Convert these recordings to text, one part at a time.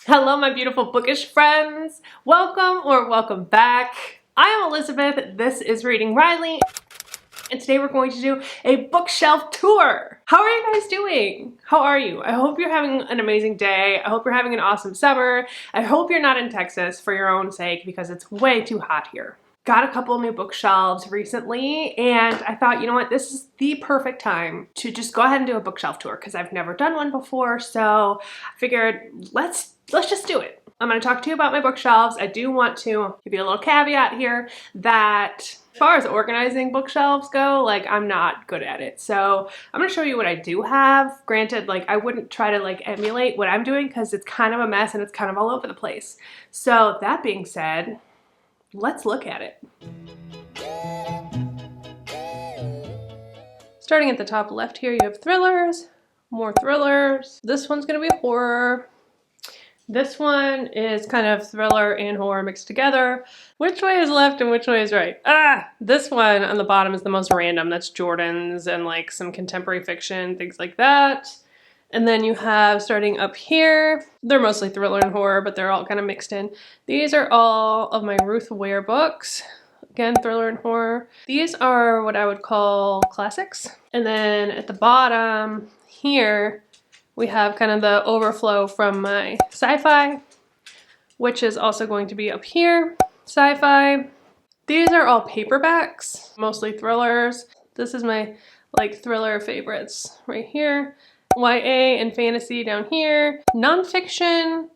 Hello, my beautiful bookish friends. Welcome or welcome back. I am Elizabeth. This is Reading Riley. And today we're going to do a bookshelf tour. How are you guys doing? How are you? I hope you're having an amazing day. I hope you're having an awesome summer. I hope you're not in Texas for your own sake because it's way too hot here. Got a couple new bookshelves recently and I thought, you know what, this is the perfect time to just go ahead and do a bookshelf tour because I've never done one before. So I figured let's just do it. I'm going to talk to you about my bookshelves. I do want to give you a little caveat here that as far as organizing bookshelves go, like I'm not good at it. So I'm going to show you what I do have. Granted, like I wouldn't try to like emulate what I'm doing because it's kind of a mess and it's kind of all over the place. So that being said, let's look at it. Starting at the top left here, you have thrillers, more thrillers. This one's gonna be horror. This one is kind of thriller and horror mixed together. Which way is left and which way is right? This one on the bottom is the most random. That's Jordan's and like some contemporary fiction, things like that. And then you have, starting up here, they're mostly thriller and horror, but they're all kind of mixed in. These are all of my Ruth Ware books. Again, thriller and horror. These are what I would call classics. And then at the bottom here, we have kind of the overflow from my sci-fi, which is also going to be up here. Sci-fi. These are all paperbacks, mostly thrillers. This is my like thriller favorites right here. YA and fantasy down here, nonfiction,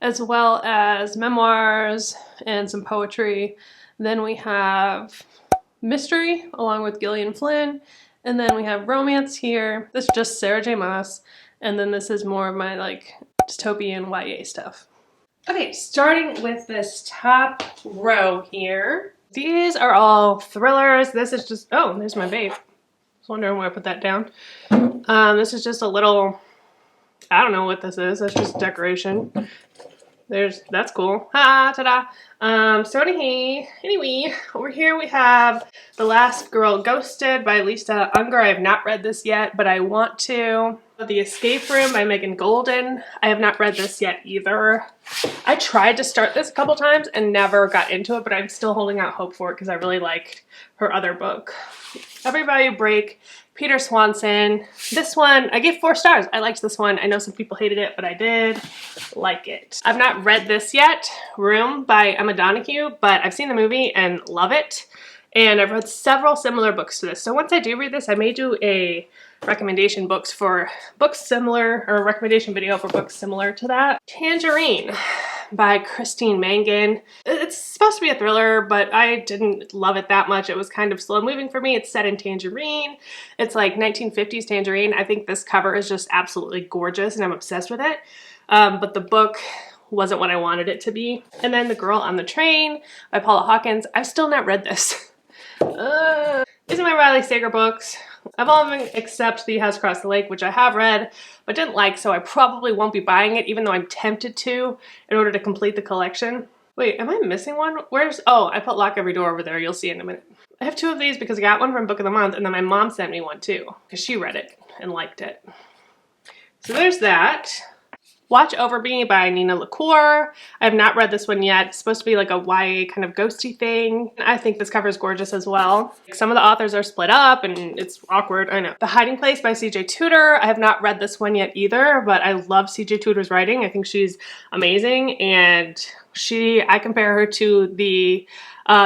as well as memoirs and some poetry. Then we have mystery along with Gillian Flynn, and then we have romance here. This is just Sarah J. Maas, and then this is more of my like dystopian YA stuff. Okay, starting with this top row here. These are all thrillers. This is just, oh, there's my babe. I was wondering why I put that down. This is just a little, I don't know what this is. That's just decoration. That's cool. Ha, ta-da. Starting here. Anyway, over here we have The Last Girl Ghosted by Lisa Unger. I have not read this yet, but I want to. The Escape Room by Megan Golden. I have not read this yet either. I tried to start this a couple times and never got into it, but I'm still holding out hope for it because I really liked her other book. Everybody Break, Peter Swanson. This one, I gave 4 stars. I liked this one. I know some people hated it, but I did like it. I've not read this yet, Room by Emma Donoghue, but I've seen the movie and love it. And I've read several similar books to this. So once I do read this, I may do a recommendation books for books similar, or a recommendation video for books similar to that. Tangerine by Christine Mangan. It's supposed to be a thriller, but I didn't love it that much. It was kind of slow moving for me. It's set in Tangerine. It's like 1950s Tangerine. I think this cover is just absolutely gorgeous and I'm obsessed with it. But the book wasn't what I wanted it to be. And then The Girl on the Train by Paula Hawkins. I've still not read this. These are my Riley Sager books. I've all of them except The House Across the Lake, which I have read but didn't like, so I probably won't be buying it, even though I'm tempted to in order to complete the collection. Wait, am I missing one? Oh, I put Lock Every Door over there. You'll see in a minute. I have 2 of these because I got one from Book of the Month, and then my mom sent me one too because she read it and liked it. So there's that. Watch Over Me by Nina LaCour. I have not read this one yet. It's supposed to be like a YA kind of ghosty thing. I think this cover is gorgeous as well. Some of the authors are split up and it's awkward, I know. The Hiding Place by CJ Tudor. I have not read this one yet either, but I love CJ Tudor's writing. I think she's amazing, and I compare her to the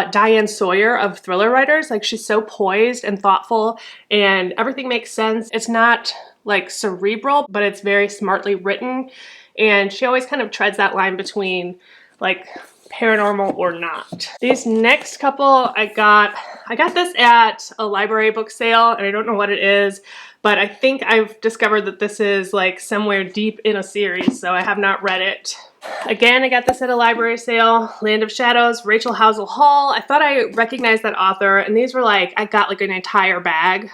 Diane Sawyer of thriller writers. Like, she's so poised and thoughtful and everything makes sense. It's not like cerebral, but it's very smartly written, and she always kind of treads that line between like paranormal or not. These next couple I got this at a library book sale, and I don't know what it is, but I think I've discovered that this is like somewhere deep in a series, so I have not read it. Again, I got this at a library sale, Land of Shadows, Rachel Housel Hall. I thought I recognized that author, and these were like, I got like an entire bag,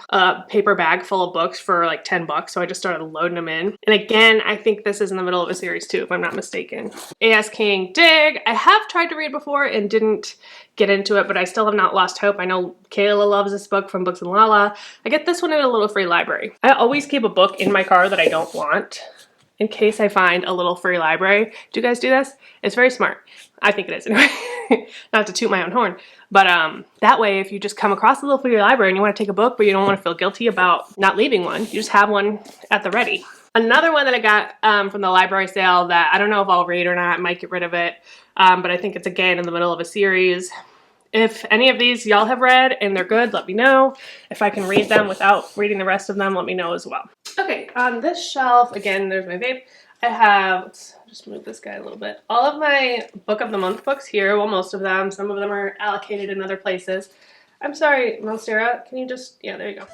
paper bag full of books for like 10 bucks, so I just started loading them in. And again, I think this is in the middle of a series too, if I'm not mistaken. A.S. King Dig. I have tried to read before and didn't get into it, but I still have not lost hope. I know Kayla loves this book from Books and Lala. I get this one in a little free library. I always keep a book in my car that I don't want. in case I find a little free library. Do you guys do this? It's very smart. I think it is anyway. Not to toot my own horn, but that way if you just come across a little free library and you want to take a book but you don't want to feel guilty about not leaving one, you just have one at the ready. Another one that I got from the library sale that I don't know if I'll read or not, I might get rid of it, but I think it's again in the middle of a series. If any of these y'all have read and they're good, let me know. If I can read them without reading the rest of them, let me know as well. Okay, on this shelf, again, there's my vape. I have, let's just move this guy a little bit, all of my Book of the Month books here. Well, most of them. Some of them are allocated in other places. I'm sorry, Monstera, can you just, yeah, there you go.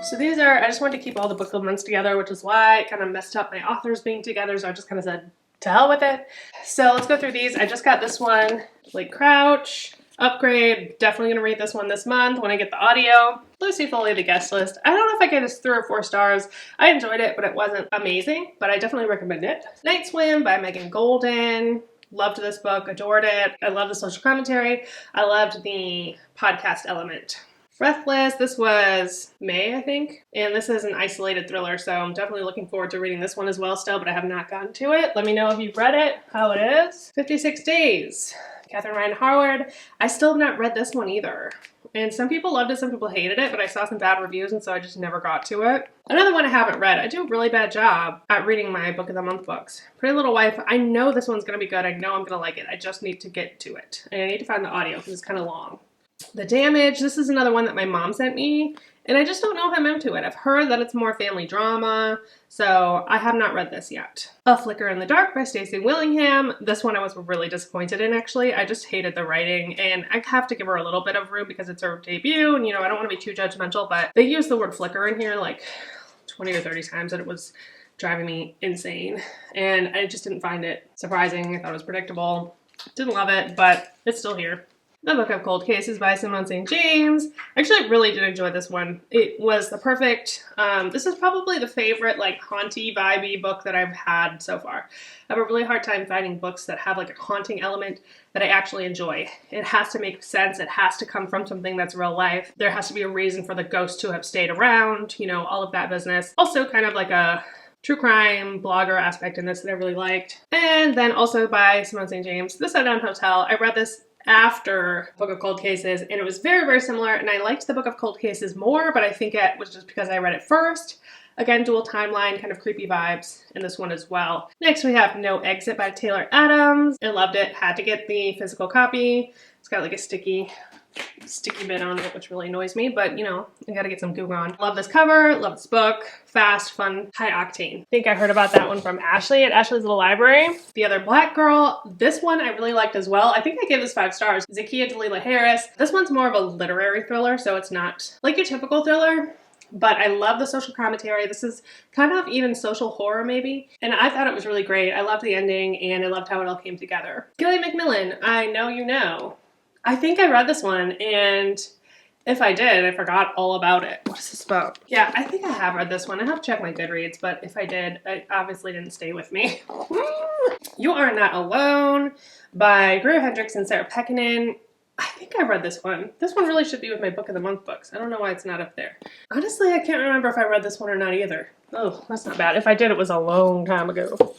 So these are, I just wanted to keep all the book of the months together, which is why it kind of messed up my authors being together, so I just kind of said, to hell with it. So let's go through these. I just got this one, Blake Crouch, Upgrade, definitely going to read this one this month when I get the audio. Lucy Foley, The Guest List. I don't know if I gave this 3 or 4 stars. I enjoyed it, but it wasn't amazing, but I definitely recommend it. Night Swim by Megan Golden. Loved this book, adored it. I love the social commentary. I loved the podcast element. Breathless, this was May, I think, and this is an isolated thriller, so I'm definitely looking forward to reading this one as well still, but I have not gotten to it. Let me know if you've read it, how it is. 56 Days, Catherine Ryan Howard. I still have not read this one either, and some people loved it, some people hated it, but I saw some bad reviews, and so I just never got to it. Another one I haven't read. I do a really bad job at reading my Book of the Month books. Pretty Little Wife, I know this one's going to be good. I know I'm going to like it. I just need to get to it, and I need to find the audio because it's kind of long. The Damage, this is another one that my mom sent me, and I just don't know if I'm into it. I've heard that it's more family drama, so I have not read this yet. A Flicker in the Dark by Stacey Willingham. This one I was really disappointed in, actually. I just hated the writing, and I have to give her a little bit of room because it's her debut, and you know, I don't want to be too judgmental, but they use the word flicker in here like 20 or 30 times, and it was driving me insane, and I just didn't find it surprising. I thought it was predictable. Didn't love it, but it's still here. The Book of Cold Cases by Simone St. James. Actually, I really did enjoy this one. It was the perfect, this is probably the favorite like haunty, vibey book that I've had so far. I have a really hard time finding books that have like a haunting element that I actually enjoy. It has to make sense. It has to come from something that's real life. There has to be a reason for the ghost to have stayed around, you know, all of that business. Also kind of like a true crime blogger aspect in this that I really liked. And then also by Simone St. James, The Sundown Hotel. I read this after Book of Cold Cases, and it was very, very similar, and I liked the Book of Cold Cases more, but I think it was just because I read it first. Again, dual timeline, kind of creepy vibes in this one as well. Next we have No Exit by Taylor Adams. I loved it, had to get the physical copy. It's got like a sticky bit on it, which really annoys me, but you know, I gotta get some goo on. Love this cover, love this book. Fast, fun, high octane. I think I heard about that one from Ashley at Ashley's Little Library. The Other Black Girl, this one I really liked as well. I think I gave this 5 stars. Zakiya Dalila Harris. This one's more of a literary thriller, so it's not like your typical thriller, but I love the social commentary. This is kind of even social horror maybe, and I thought it was really great. I loved the ending, and I loved how it all came together. Gillian Macmillan, I Know You Know. I think I read this one, and if I did, I forgot all about it. What is this about? Yeah, I think I have read this one. I have to check my Goodreads, but if I did, it obviously didn't stay with me. You Are Not Alone by Greer Hendricks and Sarah Pekkanen. I think I read this one. This one really should be with my Book of the Month books. I don't know why it's not up there. Honestly, I can't remember if I read this one or not either. Oh, that's not bad. If I did, it was a long time ago.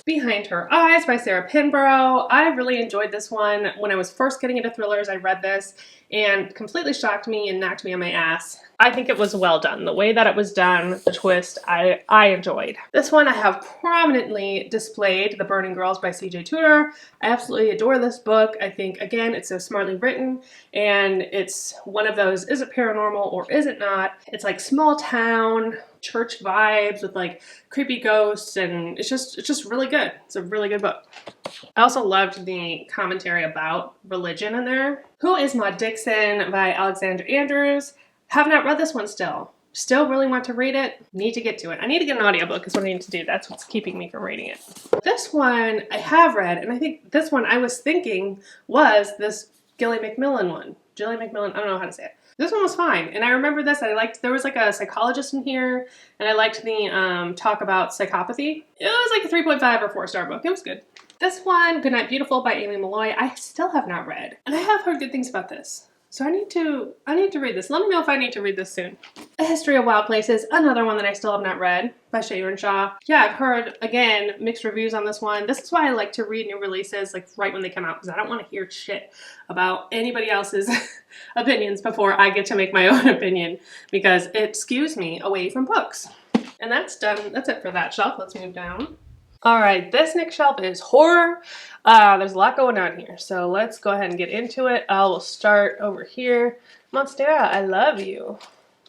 Behind Her Eyes by Sarah Pinborough. I really enjoyed this one. When I was first getting into thrillers, I read this and completely shocked me and knocked me on my ass. I think it was well done. The way that it was done, the twist, I enjoyed. This one I have prominently displayed, The Burning Girls by C.J. Tudor. I absolutely adore this book. I think, again, it's so smartly written, and it's one of those, is it paranormal or is it not? It's like small town, church vibes with like creepy ghosts, and it's just really good. It's a really good book. I also loved the commentary about religion in there. Who is Maud Dixon by Alexandra Andrews. Have not read this one still. Still really want to read it. Need to get to it. I need to get an audiobook is what I need to do. That's what's keeping me from reading it. This one I have read, and I think this one I was thinking was this Gillian Macmillan one. Gillian Macmillan, I don't know how to say it. This one was fine, and I remember this. I liked, there was like a psychologist in here, and I liked the talk about psychopathy. It was like a 3.5 or 4-star book. It was good. This one, Goodnight Beautiful by Amy Malloy, I still have not read. And I have heard good things about this. So I need to read this. Let me know if I need to read this soon. A History of Wild Places, another one that I still have not read by Sharon Shaw. Yeah, I've heard, again, mixed reviews on this one. This is why I like to read new releases like right when they come out, because I don't want to hear shit about anybody else's opinions before I get to make my own opinion, because it skews me away from books. And that's done. That's it for that shelf. Let's move down. All right, this next shelf is horror. There's a lot going on here, so let's go ahead and get into it. We'll start over here. Monstera, I love you,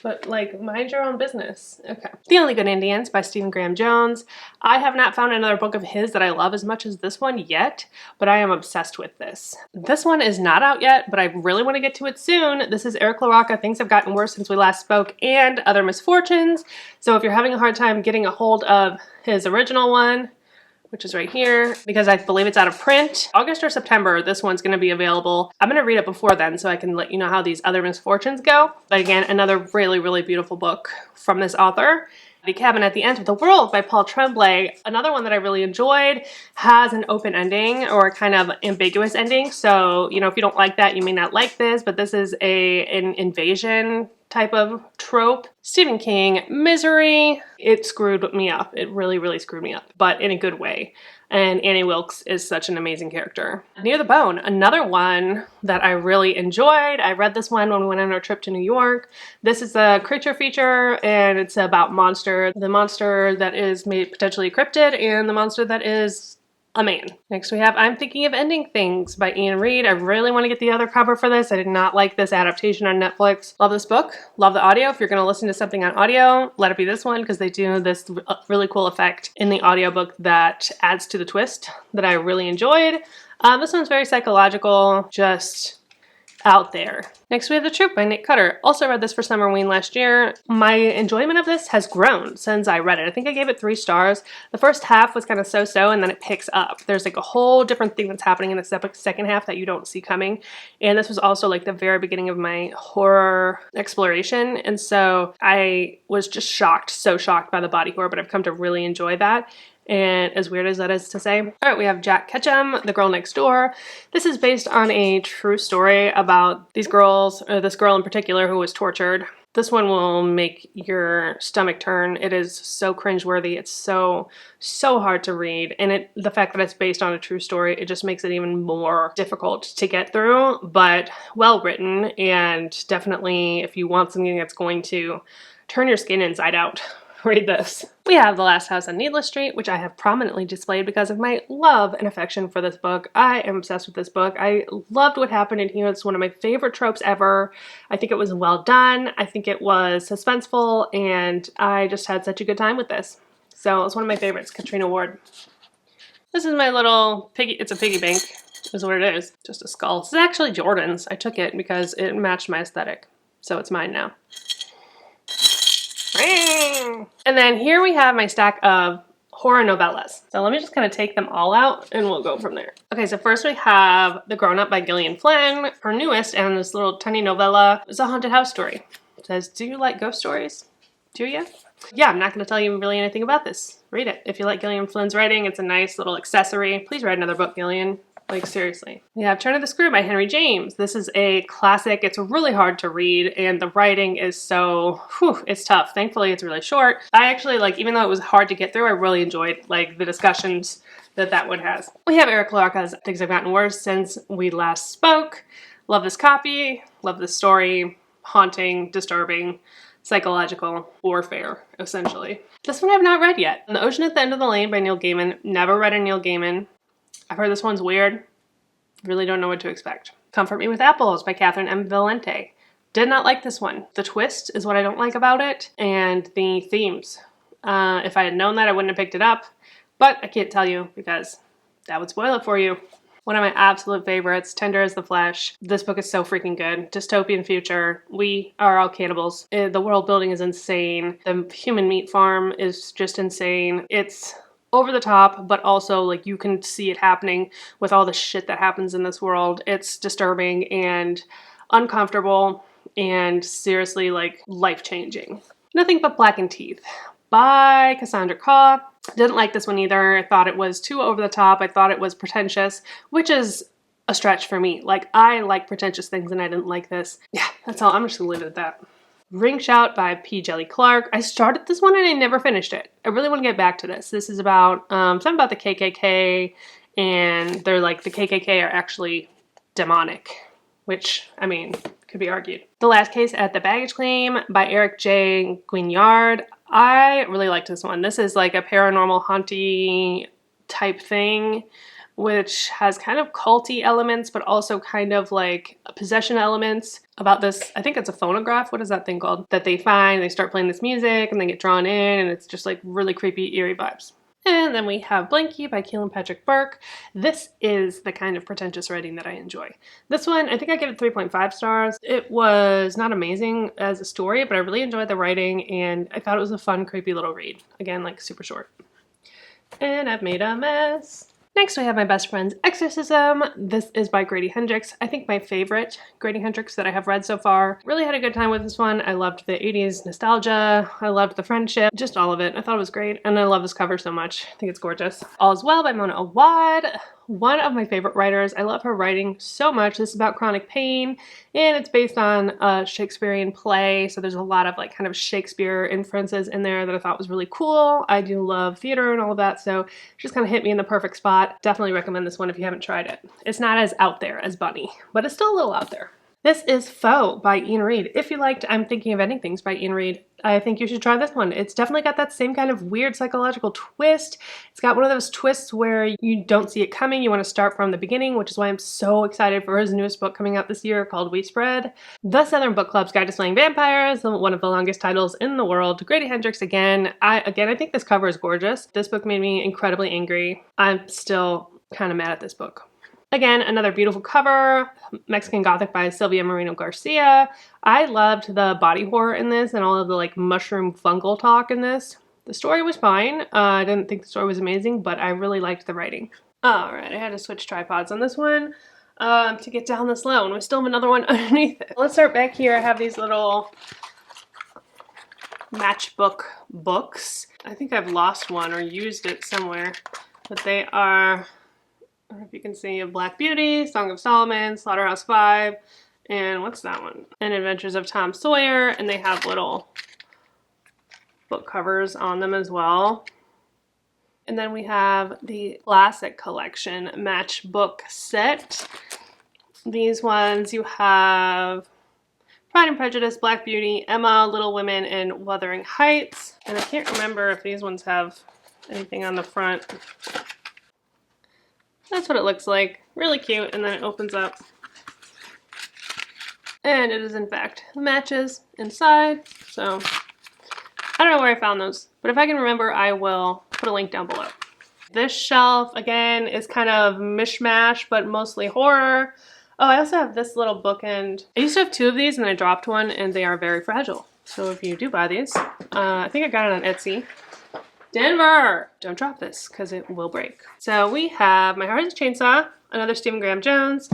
but like, mind your own business. Okay. The Only Good Indians by Stephen Graham Jones. I have not found another book of his that I love as much as this one yet, but I am obsessed with this. This one is not out yet, but I really want to get to it soon. This is Eric LaRocca, Things Have Gotten Worse Since We Last Spoke, and Other Misfortunes. So if you're having a hard time getting a hold of his original one, which is right here, because I believe it's out of print. August or September, this one's gonna be available. I'm gonna read it before then so I can let you know how these Other Misfortunes go. But again, another really, really beautiful book from this author. The Cabin at the End of the World by Paul Tremblay. Another one that I really enjoyed, has an open ending or kind of ambiguous ending. So, you know, if you don't like that, you may not like this, but this is an invasion type of trope. Stephen King, Misery. It screwed me up. It really, really screwed me up, but in a good way. And Annie Wilkes is such an amazing character. Near the Bone, another one that I really enjoyed. I read this one when we went on our trip to New York. This is a creature feature, and it's about monster. The monster that is made potentially cryptid, and the monster that is a man. Next we have I'm Thinking of Ending Things by Ian Reid. I really want to get the other cover for this. I did not like this adaptation on Netflix. Love this book. Love the audio. If you're going to listen to something on audio, let it be this one, because they do this really cool effect in the audiobook that adds to the twist that I really enjoyed. This one's very psychological, just out there. Next we have The Troop by Nick Cutter. Also read this for Summerween last year. My enjoyment of this has grown since I read it. I think I gave it 3 stars. The first half was kind of so-so, and then it picks up. There's like a whole different thing that's happening in the second half that you don't see coming. And this was also like the very beginning of my horror exploration. And so I was just shocked, so shocked by the body horror, but I've come to really enjoy that. And as weird as that is to say. All right, we have Jack Ketchum, The Girl Next Door. This is based on a true story about these girls, or this girl in particular who was tortured. This one will make your stomach turn. It is so cringeworthy. It's so hard to read. And the fact that it's based on a true story, it just makes it even more difficult to get through, but well written. And definitely, if you want something that's going to turn your skin inside out, read this. We have The Last House on Needless Street, which I have prominently displayed because of my love and affection for this book. I am obsessed with this book. I loved what happened in here. It's one of my favorite tropes ever. I think it was well done. I think it was suspenseful, and I just had such a good time with this. So it's one of my favorites, Katrina Ward. This is my little piggy, it's a piggy bank, is what it is. Just a skull. This is actually Jordan's. I took it because it matched my aesthetic. So it's mine now. And then here we have my stack of horror novellas. So let me just kind of take them all out and we'll go from there. Okay, so first we have The Grown Up by Gillian Flynn. Her newest, and this little tiny novella is a haunted house story. It says, do you like ghost stories? Do you? Yeah, I'm not going to tell you really anything about this. Read it. If you like Gillian Flynn's writing, it's a nice little accessory. Please write another book, Gillian. Like, seriously. We have Turn of the Screw by Henry James. This is a classic. It's really hard to read, and the writing is so, it's tough. Thankfully, it's really short. I actually, even though it was hard to get through, I really enjoyed, the discussions that one has. We have Eric LaRocca's Things Have Gotten Worse Since We Last Spoke. Love this copy. Love this story. Haunting, disturbing, psychological warfare, essentially. This one I've not read yet. The Ocean at the End of the Lane by Neil Gaiman. Never read a Neil Gaiman. I've heard this one's weird. Really don't know what to expect. Comfort Me with Apples by Catherine M. Valente. Did not like this one. The twist is what I don't like about it, and the themes. If I had known that, I wouldn't have picked it up, but I can't tell you because that would spoil it for you. One of my absolute favorites, Tender as the Flesh. This book is so freaking good. Dystopian future. We are all cannibals. The world building is insane. The human meat farm is just insane. It's over the top, but also you can see it happening with all the shit that happens in this world. It's disturbing and uncomfortable and seriously life-changing. Nothing But Blackened Teeth by Cassandra Khaw. Didn't like this one either. I thought it was too over the top. I thought it was pretentious, which is a stretch for me. Like, I like pretentious things and I didn't like this. Yeah, that's all. I'm just gonna leave it at that. Ring Shout by P. Jelly Clark. I started this one and I never finished it. I really want to get back to this. This is about something about the KKK, and they're like, the KKK are actually demonic, which, I mean, could be argued. The Last Case at the Baggage Claim by Eric J. Guignard. I really liked this one. This is like a paranormal haunty type thing, which has kind of culty elements, but also kind of like possession elements about this. I think it's a phonograph. What is that thing called? That they find, they start playing this music and they get drawn in, and it's just like really creepy, eerie vibes. And then we have Blanky by Keelan Patrick Burke. This is the kind of pretentious writing that I enjoy. This one, I think I give it 3.5 stars. It was not amazing as a story, but I really enjoyed the writing and I thought it was a fun, creepy little read. Again, like super short. And I've made a mess. Next, we have My Best Friend's Exorcism. This is by Grady Hendrix. I think my favorite Grady Hendrix that I have read so far. Really had a good time with this one. I loved the 80s nostalgia. I loved the friendship, just all of it. I thought it was great, and I love this cover so much. I think it's gorgeous. All Is Well by Mona Awad. One of my favorite writers. I love her writing so much. This is about chronic pain, and it's based on a Shakespearean play, so there's a lot of like kind of Shakespeare inferences in there that I thought was really cool. I do love theater and all of that, so it just kind of hit me in the perfect spot. Definitely recommend this one if you haven't tried it. It's not as out there as Bunny, but it's still a little out there. This is Foe by Ian Reid. If you liked I'm Thinking of Ending Things by Ian Reid, I think you should try this one. It's definitely got that same kind of weird psychological twist. It's got one of those twists where you don't see it coming. You want to start from the beginning, which is why I'm so excited for his newest book coming out this year called We Spread. The Southern Book Club's Guide to Slaying Vampires, one of the longest titles in the world. Grady Hendrix again. I think this cover is gorgeous. This book made me incredibly angry. I'm still kind of mad at this book. Again, another beautiful cover, Mexican Gothic by Silvia Moreno Garcia. I loved the body horror in this and all of the like mushroom fungal talk in this. The story was fine. I didn't think the story was amazing, but I really liked the writing. All right, I had to switch tripods on this one to get down this low, and we still have another one underneath it. Let's start back here. I have these little matchbook books. I think I've lost one or used it somewhere, but they are... I don't know if you can see, Black Beauty, Song of Solomon, Slaughterhouse-Five, and what's that one? And Adventures of Tom Sawyer, and they have little book covers on them as well. And then we have the Classic Collection Matchbook Set. These ones you have Pride and Prejudice, Black Beauty, Emma, Little Women, and Wuthering Heights. And I can't remember if these ones have anything on the front. That's what it looks like. Really cute, and then it opens up. And it is in fact matches inside, so I don't know where I found those, but if I can remember, I will put a link down below. This shelf, again, is kind of mishmash, but mostly horror. Oh, I also have this little bookend. I used to have two of these, and I dropped one, and they are very fragile. So if you do buy these, I think I got it on Etsy. Denver! Don't drop this, because it will break. So we have My Heart is a Chainsaw, another Stephen Graham Jones.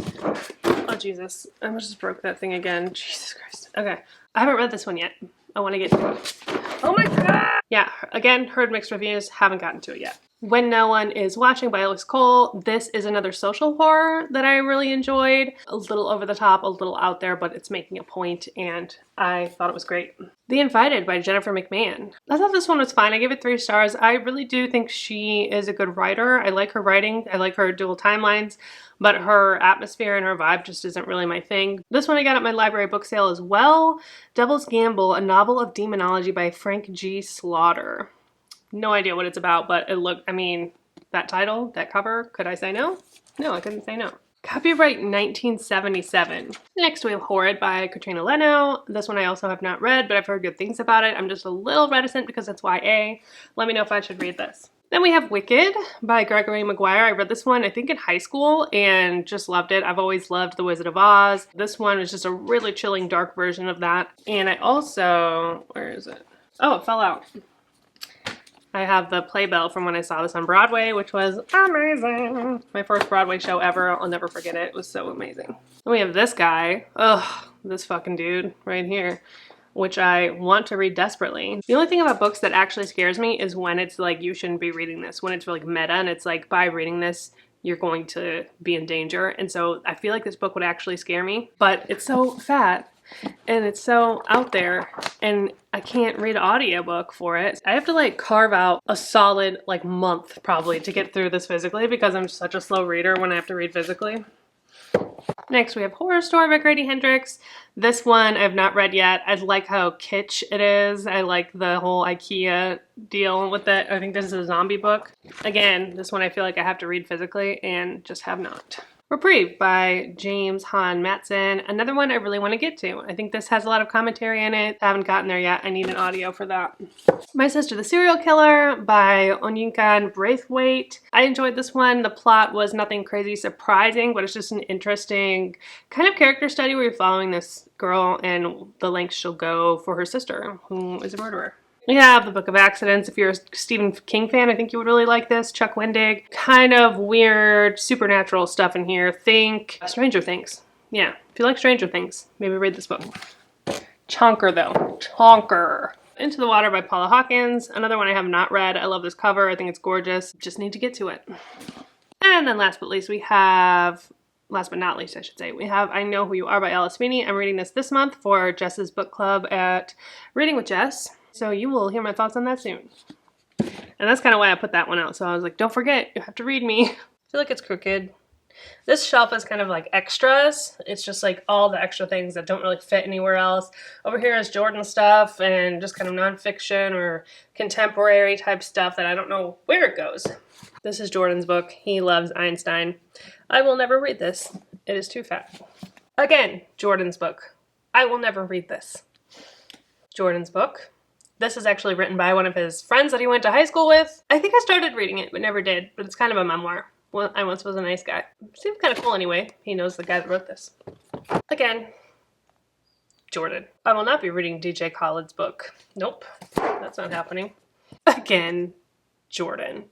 Oh, Jesus. I almost just broke that thing again. Jesus Christ. Okay. I haven't read this one yet. I want to get to it. Oh my God! Yeah, again, heard mixed reviews. Haven't gotten to it yet. When No One Is Watching by Alex Cole. This is another social horror that I really enjoyed. A little over the top, a little out there, but it's making a point, and I thought it was great. The Invited by Jennifer McMahon. I thought this one was fine. I gave it 3 stars. I really do think she is a good writer. I like her writing. I like her dual timelines, but her atmosphere and her vibe just isn't really my thing. This one I got at my library book sale as well. Devil's Gamble, a novel of demonology by Frank G. Slaughter. No idea what it's about, but it looked, I mean, that title, that cover, could I say no? No, I couldn't say no. Copyright 1977. Next we have Horrid by Katrina Leno. This one I also have not read, but I've heard good things about it. I'm just a little reticent because it's YA. Let me know if I should read this. Then we have Wicked by Gregory Maguire. I read this one, I think in high school, and just loved it. I've always loved The Wizard of Oz. This one is just a really chilling, dark version of that. And I also, where is it? Oh, it fell out. I have the Playbill from when I saw this on Broadway, which was amazing. My first Broadway show ever. I'll never forget it. It was so amazing. Then we have this guy. Ugh, this fucking dude right here. which I want to read desperately. The only thing about books that actually scares me is when it's like, you shouldn't be reading this, when it's like meta and it's like, by reading this, you're going to be in danger. And so I feel like this book would actually scare me, but it's so fat and it's so out there and I can't read an audiobook for it. I have to like carve out a solid like month probably to get through this physically because I'm such a slow reader when I have to read physically. Next we have Horror Store by Grady Hendrix. This one I've not read yet. I like how kitsch it is. I like the whole IKEA deal with it. I think this is a zombie book. Again, this one I feel like I have to read physically and just have not. Reprieve by James Hahn Matson. Another one I really want to get to. I think this has a lot of commentary in it. I haven't gotten there yet. I need an audio for that. My Sister the Serial Killer by Onyinkan Braithwaite. I enjoyed this one. The plot was nothing crazy surprising, but it's just an interesting kind of character study where you're following this girl and the lengths she'll go for her sister, who is a murderer. We have The Book of Accidents. If you're a Stephen King fan, I think you would really like this. Chuck Wendig. Kind of weird supernatural stuff in here. Think Stranger Things. Yeah, if you like Stranger Things, maybe read this book. Chonker though. Chonker. Into the Water by Paula Hawkins. Another one I have not read. I love this cover. I think it's gorgeous. Just need to get to it. And then last but not least, we have I Know Who You Are by Alice Sweeney. I'm reading this month for Jess's book club at Reading with Jess. So you will hear my thoughts on that soon. And that's kind of why I put that one out. So I was like, don't forget, you have to read me. I feel like it's crooked. This shelf is kind of like extras. It's just like all the extra things that don't really fit anywhere else. Over here is Jordan stuff and just kind of nonfiction or contemporary type stuff that I don't know where it goes. This is Jordan's book. He loves Einstein. I will never read this. It is too fat. Again, Jordan's book. I will never read this. Jordan's book. This is actually written by one of his friends that he went to high school with. I think I started reading it, but never did. But it's kind of a memoir. Well, I once was a nice guy. Seems kind of cool anyway. He knows the guy that wrote this. Again, Jordan. I will not be reading DJ Khaled's book. Nope, that's not happening. Again, Jordan.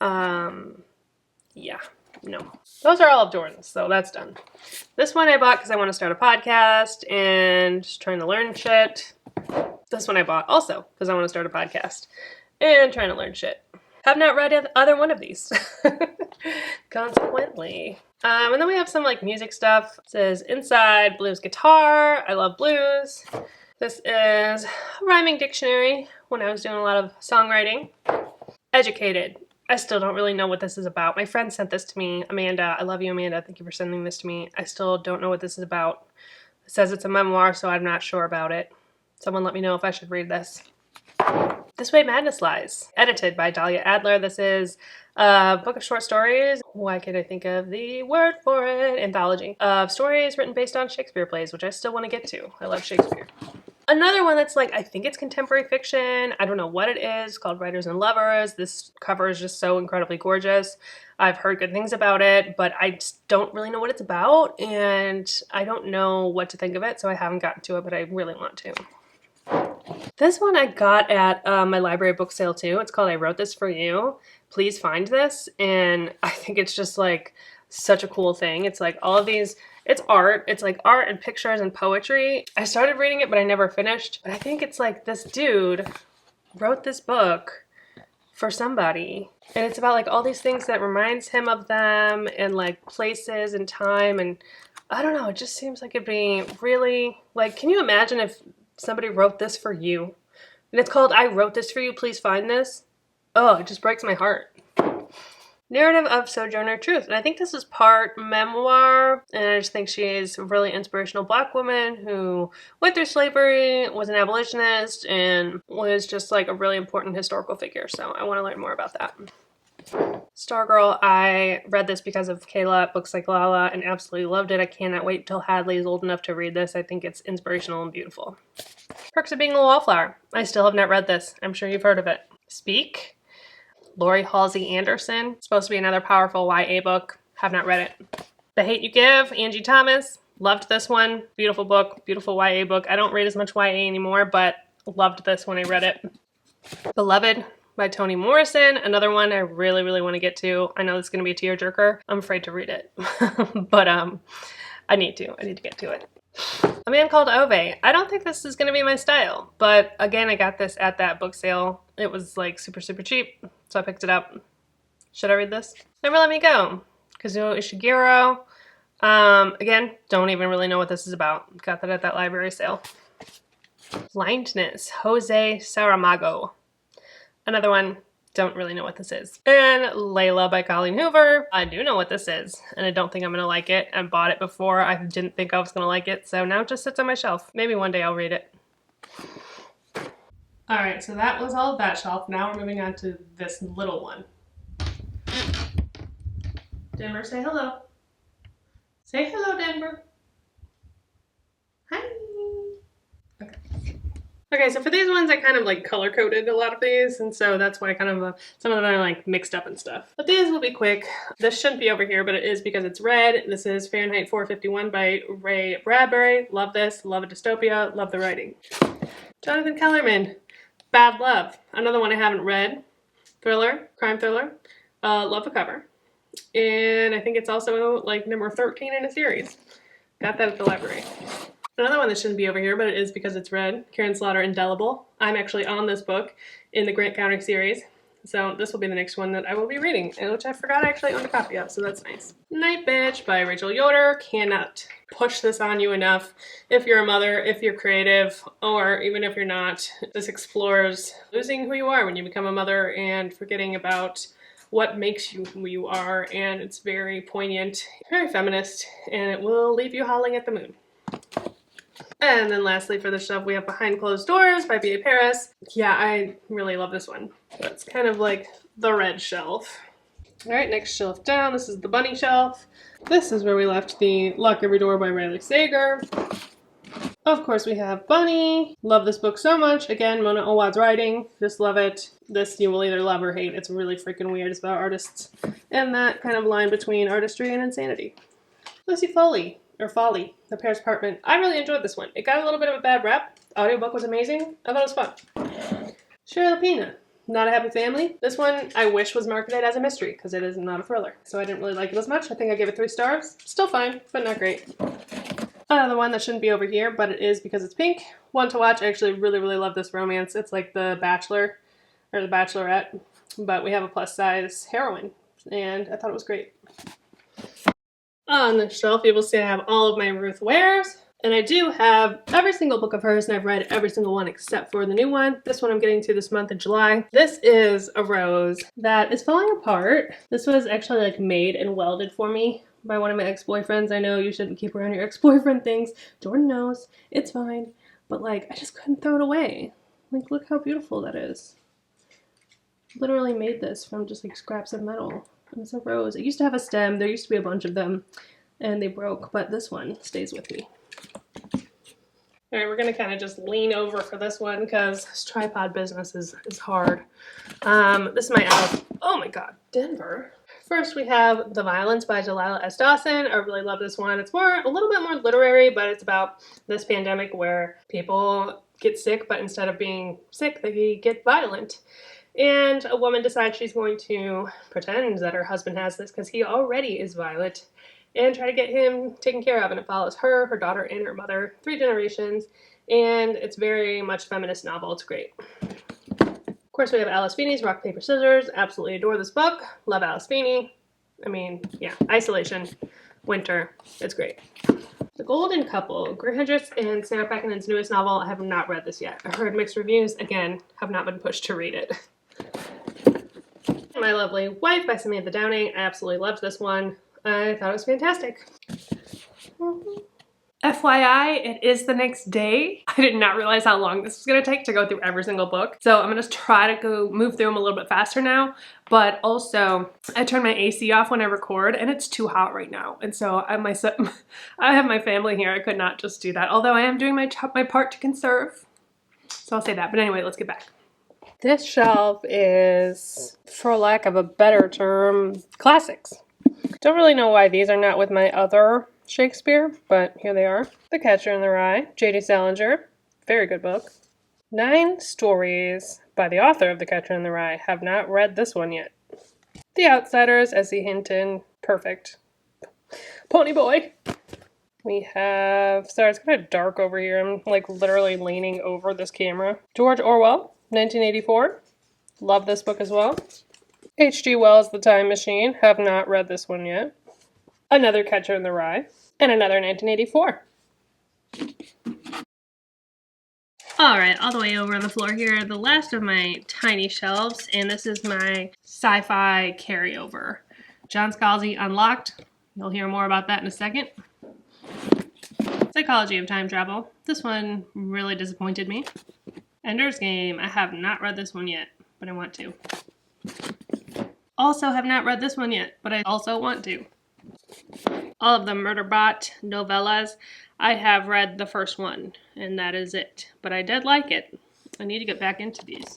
Yeah, no. Those are all of Jordan's, so that's done. This one I bought because I want to start a podcast and just trying to learn shit. This one I bought also because I want to start a podcast and trying to learn shit. Have not read either one of these. Consequently. And then we have some like music stuff. It says Inside Blues Guitar. I love blues. This is a rhyming dictionary when I was doing a lot of songwriting. Educated. I still don't really know what this is about. My friend sent this to me. Amanda. I love you, Amanda. Thank you for sending this to me. I still don't know what this is about. It says it's a memoir, so I'm not sure about it. Someone let me know if I should read this. This Way Madness Lies, edited by Dahlia Adler. This is a book of short stories. Why can't I think of the word for it? Anthology of stories written based on Shakespeare plays, which I still want to get to. I love Shakespeare. Another one that's like, I think it's contemporary fiction. I don't know what it is, called Writers and Lovers. This cover is just so incredibly gorgeous. I've heard good things about it, but I just don't really know what it's about, and I don't know what to think of it, so I haven't gotten to it, but I really want to. This one I got at my library book sale too. It's called I Wrote This For You. Please find this. And I think it's just like such a cool thing. It's like all of these, it's art. It's like art and pictures and poetry. I started reading it, but I never finished. But I think it's like this dude wrote this book for somebody. And it's about like all these things that reminds him of them and like places and time. And I don't know, it just seems like it'd be really like, can you imagine if somebody wrote this for you? And it's called I Wrote This For You, Please Find This. Oh, it just breaks my heart. Narrative of Sojourner Truth. And I think this is part memoir. And I just think she is a really inspirational Black woman who went through slavery, was an abolitionist, and was just like a really important historical figure. So I want to learn more about that. Stargirl, I read this because of Kayla at Books Like Lala and absolutely loved it. I cannot wait until Hadley is old enough to read this. I think it's inspirational and beautiful. Perks of Being a Wallflower. I still have not read this. I'm sure you've heard of it. Speak. Lori Halsey Anderson. It's supposed to be another powerful YA book. Have not read it. The Hate You Give. Angie Thomas. Loved this one. Beautiful book. Beautiful YA book. I don't read as much YA anymore, but loved this when I read it. Beloved by Toni Morrison. Another one I really, really want to get to. I know this is going to be a tearjerker. I'm afraid to read it. But I need to get to it. A Man Called Ove. I don't think this is going to be my style, but again, I got this at that book sale. It was like super, super cheap, so I picked it up. Should I read this? Never Let Me Go. Kazuo Ishiguro. Again, don't even really know what this is about. Got that at that library sale. Blindness, Jose Saramago. Another one, don't really know what this is. And Layla by Colleen Hoover. I do know what this is, and I don't think I'm gonna like it. I bought it before. I didn't think I was gonna like it, so now it just sits on my shelf. Maybe one day I'll read it. All right, so that was all of that shelf. Now we're moving on to this little one. Denver, say hello. Say hello, Denver. Hi. Okay. Okay, so for these ones, I kind of like color coded a lot of these, and so that's why kind of some of them are like mixed up and stuff. But these will be quick. This shouldn't be over here, but it is because it's red. This is Fahrenheit 451 by Ray Bradbury. Love this. Love a dystopia. Love the writing. Jonathan Kellerman, Bad Love. Another one I haven't read. Thriller, crime thriller. Love the cover. And I think it's also like number 13 in a series. Got that at the library. Another one that shouldn't be over here, but it is because it's red. Karen Slaughter, Indelible. I'm actually on this book in the Grant County series. So this will be the next one that I will be reading, and which I forgot I actually owned a copy of, so that's nice. Night Bitch by Rachel Yoder. Cannot push this on you enough. If you're a mother, if you're creative, or even if you're not, this explores losing who you are when you become a mother and forgetting about what makes you who you are, and it's very poignant, very feminist, and it will leave you howling at the moon. And then lastly for the shelf we have Behind Closed Doors by B.A. Paris. Yeah, I really love this one. That's kind of like the red shelf. Alright, next shelf down. This is the bunny shelf. This is where we left the Lock Every Door by Riley Sager. Of course we have Bunny. Love this book so much. Again, Mona Awad's writing. Just love it. This you will either love or hate. It's really freaking weird. It's about artists and that kind of line between artistry and insanity. Lucy Foley. Or Folly, The Paris Apartment. I really enjoyed this one. It got a little bit of a bad rep. The audiobook was amazing. I thought it was fun. Shirley Pina, Not a Happy Family. This one I wish was marketed as a mystery because it is not a thriller. So I didn't really like it as much. I think I gave it 3 stars. Still fine, but not great. Another one that shouldn't be over here, but it is because it's pink. One to watch. I actually really, really love this romance. It's like The Bachelor or The Bachelorette, but we have a plus size heroine, and I thought it was great. On the shelf, you will see I have all of my Ruth Wares, and I do have every single book of hers, and I've read every single one except for the new one. This one I'm getting to this month in July. This is a rose that is falling apart. This was actually like made and welded for me by one of my ex-boyfriends. I know you shouldn't keep around your ex-boyfriend things. Jordan knows. It's fine. But like, I just couldn't throw it away. Like, look how beautiful that is. Literally made this from just like scraps of metal. And it's a rose. It used to have a stem. There used to be a bunch of them and they broke, but this one stays with me. All right, we're gonna kind of just lean over for this one because this tripod business is hard. This is my Alice. Oh my God, Denver. First we have The Violence by Delilah S. Dawson. I really love this one. It's a little bit more literary, but it's about this pandemic where people get sick, but instead of being sick, they get violent. And a woman decides she's going to pretend that her husband has this because he already is violent and try to get him taken care of. And it follows her, her daughter, and her mother, 3 generations. And it's very much a feminist novel. It's great. Of course, we have Alice Feeney's Rock, Paper, Scissors. Absolutely adore this book. Love Alice Feeney. I mean, yeah, Isolation, Winter. It's great. The Golden Couple, Greer Hendricks and Sarah Packen's newest novel. I have not read this yet. I've heard mixed reviews. Again, have not been pushed to read it. My Lovely Wife by Samantha Downing. I absolutely loved this one. I thought it was fantastic. FYI, it is the next day. I did not realize how long this was going to take to go through every single book. So I'm going to try to move through them a little bit faster now. But also, I turn my AC off when I record and it's too hot right now. And so I have my family here. I could not just do that. Although I am doing my part to conserve. So I'll say that. But anyway, let's get back. This shelf is, for lack of a better term, classics. Don't really know why these are not with my other Shakespeare, but here they are. The Catcher in the Rye, J.D. Salinger. Very good book. 9 Stories by the author of The Catcher in the Rye. Have not read this one yet. The Outsiders, S.E. Hinton. Perfect. Pony Boy. We have, sorry, it's kind of dark over here. I'm like literally leaning over this camera. George Orwell, 1984. Love this book as well. H.G. Wells' The Time Machine. Have not read this one yet. Another Catcher in the Rye. And another 1984. Alright, all the way over on the floor here, the last of my tiny shelves, and this is my sci-fi carryover. John Scalzi Unlocked. You'll hear more about that in a second. Psychology of Time Travel. This one really disappointed me. Ender's Game. I have not read this one yet, but I want to. Also have not read this one yet, but I also want to. All of the Murderbot novellas. I have read the first one, and that is it. But I did like it. I need to get back into these.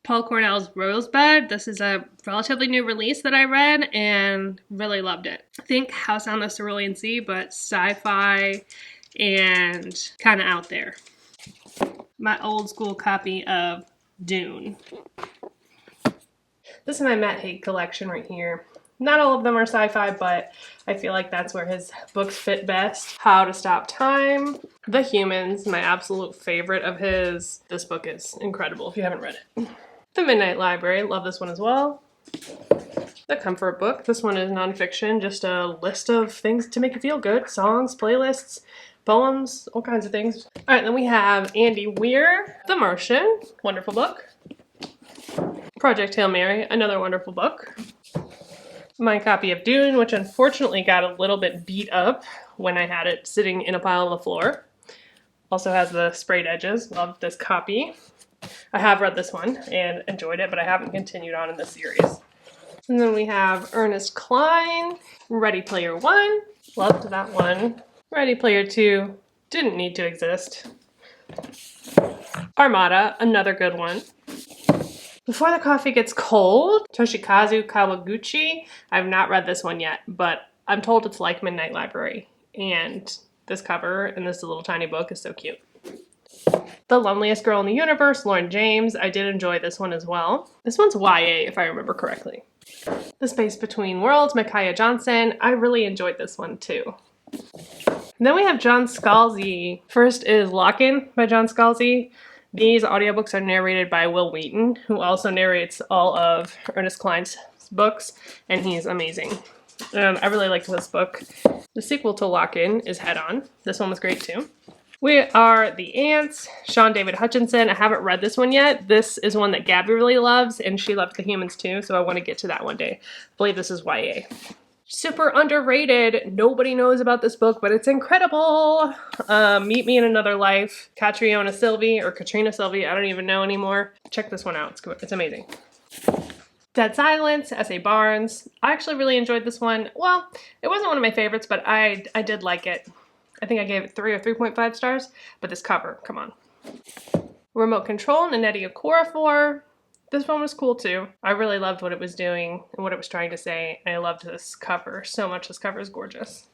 Paul Cornell's Rosebud. This is a relatively new release that I read and really loved it. I think House on the Cerulean Sea, but sci-fi and kind of out there. My old school copy of Dune. This is my Matt Haig collection right here. Not all of them are sci-fi, but I feel like that's where his books fit best. How to Stop Time. The Humans, my absolute favorite of his. This book is incredible if you haven't read it. The Midnight Library, love this one as well. The Comfort Book, this one is nonfiction, just a list of things to make you feel good. Songs, playlists, poems, all kinds of things. All right, then we have Andy Weir, The Martian, wonderful book. Project Hail Mary, another wonderful book. My copy of Dune, which unfortunately got a little bit beat up when I had it sitting in a pile on the floor. Also has the sprayed edges. Love this copy. I have read this one and enjoyed it, but I haven't continued on in this series. And then we have Ernest Cline, Ready Player One. Loved that one. Ready Player Two, didn't need to exist. Armada, another good one. Before the Coffee Gets Cold, Toshikazu Kawaguchi. I've not read this one yet, but I'm told it's like Midnight Library. And this cover and this little tiny book is so cute. The Loneliest Girl in the Universe, Lauren James. I did enjoy this one as well. This one's YA, if I remember correctly. The Space Between Worlds, Micaiah Johnson. I really enjoyed this one too. And then we have John Scalzi. First is Lock-In by John Scalzi. These audiobooks are narrated by Will Wheaton, who also narrates all of Ernest Cline's books, and he's amazing. I really liked this book. The sequel to Lock-In is Head On. This one was great too. We are The Ants, Sean David Hutchinson. I haven't read this one yet. This is one that Gabby really loves, and she loved The Humans too, so I want to get to that one day. I believe this is YA. Super underrated. Nobody knows about this book, but it's incredible. Meet Me in Another Life. Katrina Sylvie, or Katrina Sylvie, I don't even know anymore. Check this one out. It's amazing. Dead Silence, S.A. Barnes. I actually really enjoyed this one. Well, it wasn't one of my favorites, but I did like it. I think I gave it 3 or 3.5 stars, but this cover, come on. Remote Control, Nnedi Okorafor. This one was cool too. I really loved what it was doing and what it was trying to say. And I loved this cover so much. This cover is gorgeous.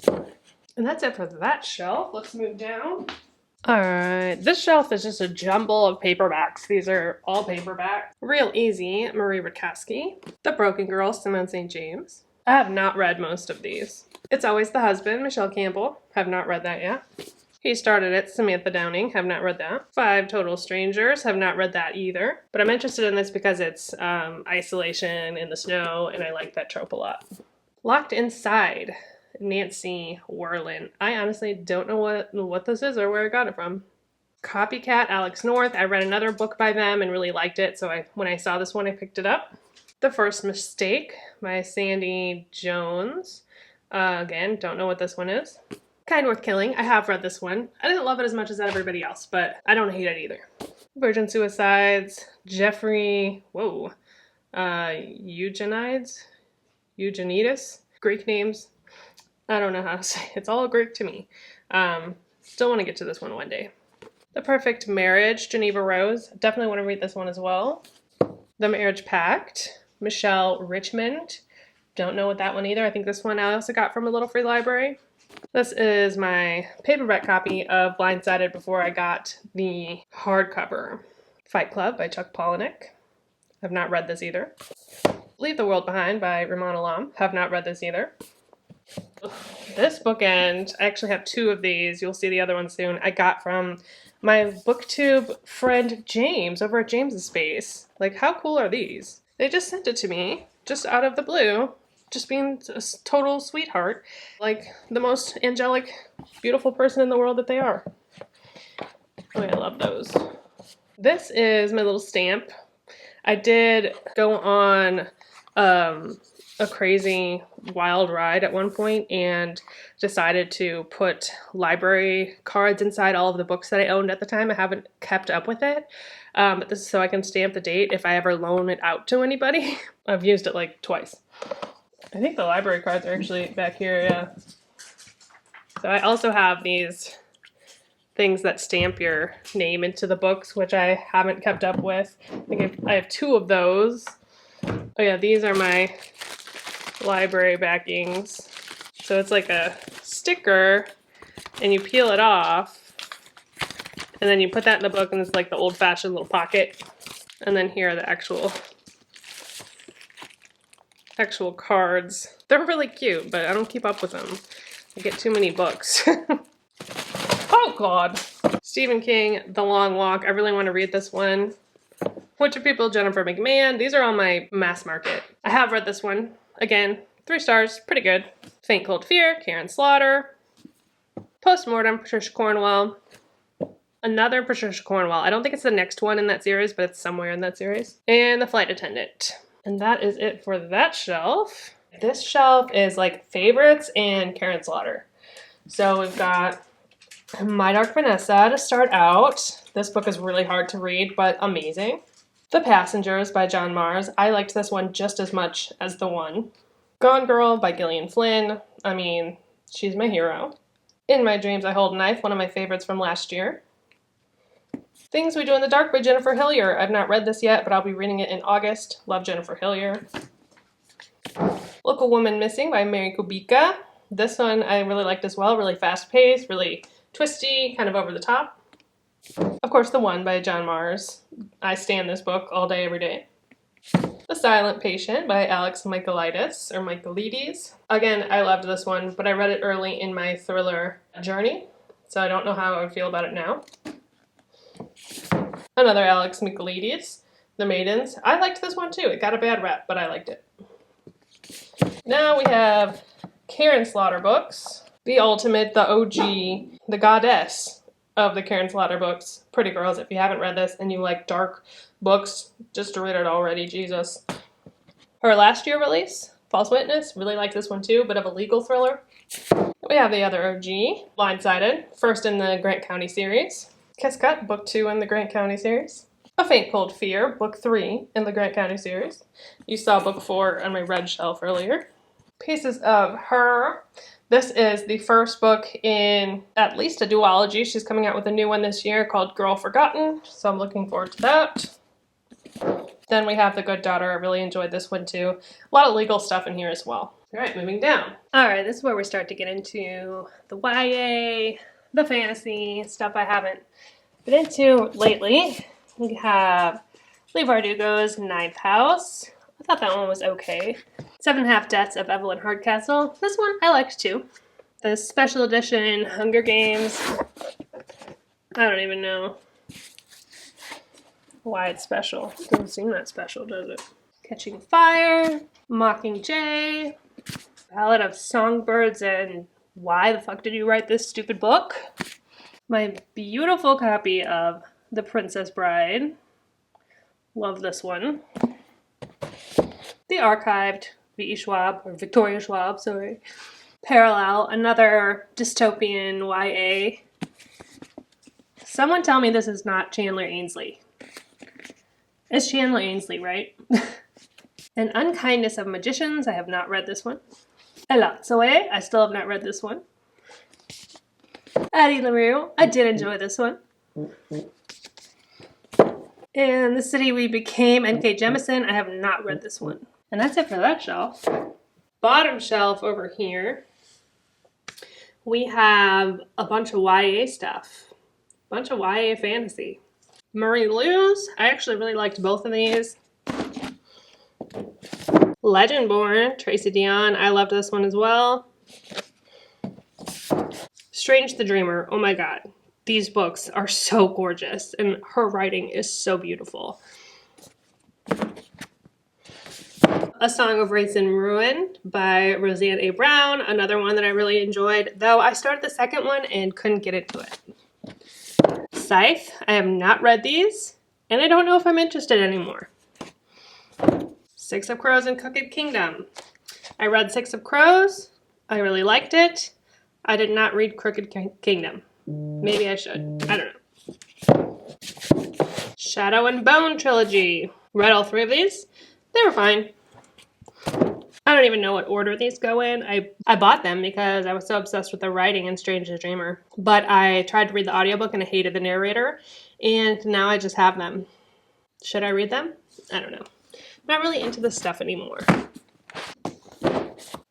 And that's it for that shelf. Let's move down. All right, this shelf is just a jumble of paperbacks. These are all paperback. Real Easy, Marie Rudkowski. The Broken Girl, Simone St. James. I have not read most of these. It's Always the Husband, Michelle Campbell. Have not read that yet. He Started It, Samantha Downing. Have not read that. 5 Total Strangers. Have not read that either. But I'm interested in this because it's isolation in the snow, and I like that trope a lot. Locked Inside, Nancy Werlin. I honestly don't know what this is or where I got it from. Copycat, Alex North. I read another book by them and really liked it, so when I saw this one, I picked it up. The First Mistake by Sandy Jones. Again, don't know what this one is. Kind Worth Killing. I have read this one. I didn't love it as much as everybody else, but I don't hate it either. Virgin Suicides, Jeffrey, Eugenides, Greek names. I don't know how to say it. It's all Greek to me. Still want to get to this one day. The Perfect Marriage, Geneva Rose. Definitely want to read this one as well. The Marriage Pact, Michelle Richmond. Don't know what that one either. I think this one I also got from a little free library. This is my paperback copy of Blindsided before I got the hardcover. Fight Club by Chuck Palahniuk. Have not read this either. Leave the World Behind by Ramon Alam. Have not read this either. This bookend, I actually have 2 of these. You'll see the other one soon. I got from my booktube friend James over at James's Space. Like, how cool are these? They just sent it to me, just out of the blue, just being a total sweetheart. Like, the most angelic, beautiful person in the world that they are. Oh, I love those. This is my little stamp. I did go on a crazy wild ride at one point and decided to put library cards inside all of the books that I owned at the time. I haven't kept up with it, but this is so I can stamp the date if I ever loan it out to anybody. I've used it like twice. I think the library cards are actually back here, yeah. So I also have these things that stamp your name into the books, which I haven't kept up with. I think I have 2 of those. Oh yeah, these are my library backings. So it's like a sticker and you peel it off and then you put that in the book and it's like the old-fashioned little pocket. And then here are the actual cards. They're really cute, but I don't keep up with them. I get too many books. Oh God. Stephen King, The Long Walk. I really want to read this one. Which Are People, Jennifer McMahon. These are on my mass market. I have read this one. Again, 3 stars, pretty good. Faint Cold Fear, Karen Slaughter. Postmortem, Patricia Cornwell. Another Patricia Cornwell. I don't think it's the next one in that series, but it's somewhere in that series. And The Flight Attendant. And that is it for that shelf. This shelf is like favorites and Karen Slaughter. So we've got My Dark Vanessa to start out. This book is really hard to read, but amazing. The Passengers by John Maas. I liked this one just as much as the one. Gone Girl by Gillian Flynn. I mean, she's my hero. In My Dreams I Hold a Knife, one of my favorites from last year. Things We Do in the Dark by Jennifer Hillier. I've not read this yet, but I'll be reading it in August. Love Jennifer Hillier. Local Woman Missing by Mary Kubica. This one I really liked as well. Really fast-paced, really twisty, kind of over the top. Of course, The One by John Maas. I stand this book all day, every day. The Silent Patient by Alex Michaelides, or Michaelides. Again, I loved this one, but I read it early in my thriller journey, so I don't know how I would feel about it now. Another Alex Michaelides, The Maidens. I liked this one too. It got a bad rep, but I liked it. Now we have Karen Slaughter books. The ultimate, the OG, the goddess of the Karen Slaughter books. Pretty Girls. If you haven't read this and you like dark books, just read it already, Jesus. Her last year release, False Witness. Really like this one too, bit of a legal thriller. We have the other OG, Blindsided, first in the Grant County series. Kiss Cut, book 2 in the Grant County series. A Faint Cold Fear, book 3 in the Grant County series. You saw book 4 on my red shelf earlier. Pieces of Her. This is the first book in at least a duology. She's coming out with a new one this year called Girl Forgotten, so I'm looking forward to that. Then we have The Good Daughter. I really enjoyed this one too. A lot of legal stuff in here as well. All right, moving down. All right, this is where we start to get into the YA, the fantasy, stuff I haven't been into lately. We have Leigh Bardugo's Ninth House. I thought that one was okay. 7.5 Deaths of Evelyn Hardcastle. This one I liked too. The special edition Hunger Games. I don't even know why it's special. Doesn't seem that special, does it? Catching Fire, Mockingjay, Ballad of Songbirds, and Why the Fuck Did You Write This Stupid Book? My beautiful copy of The Princess Bride. Love this one. The Archived, V.E. Schwab, or Victoria Schwab, sorry. Parallel, another dystopian YA. Someone tell me this is not Chandler Ainsley. It's Chandler Ainsley, right? An Unkindness of Magicians, I have not read this one. Elotsoe, I still have not read this one. Addie LaRue, I did enjoy this one. And The City We Became, N.K. Jemisin, I have not read this one. And that's it for that shelf. Bottom shelf over here, we have a bunch of YA stuff. A bunch of YA fantasy. Marie Lou's, I actually really liked both of these. Legendborn, Tracy Deonn, I loved this one as well. Strange the Dreamer. Oh my god. These books are so gorgeous and her writing is so beautiful. A Song of Race and Ruin by Roseanne A. Brown. Another one that I really enjoyed, though I started the second one and couldn't get into it. Scythe. I have not read these, and I don't know if I'm interested anymore. Six of Crows and Crooked Kingdom. I read Six of Crows. I really liked it. I did not read Crooked Kingdom. Maybe I should. I don't know. Shadow and Bone trilogy. Read all three of these. They were fine. I don't even know what order these go in. I bought them because I was so obsessed with the writing in Strange the Dreamer. But I tried to read the audiobook and I hated the narrator. And now I just have them. Should I read them? I don't know. I'm not really into this stuff anymore.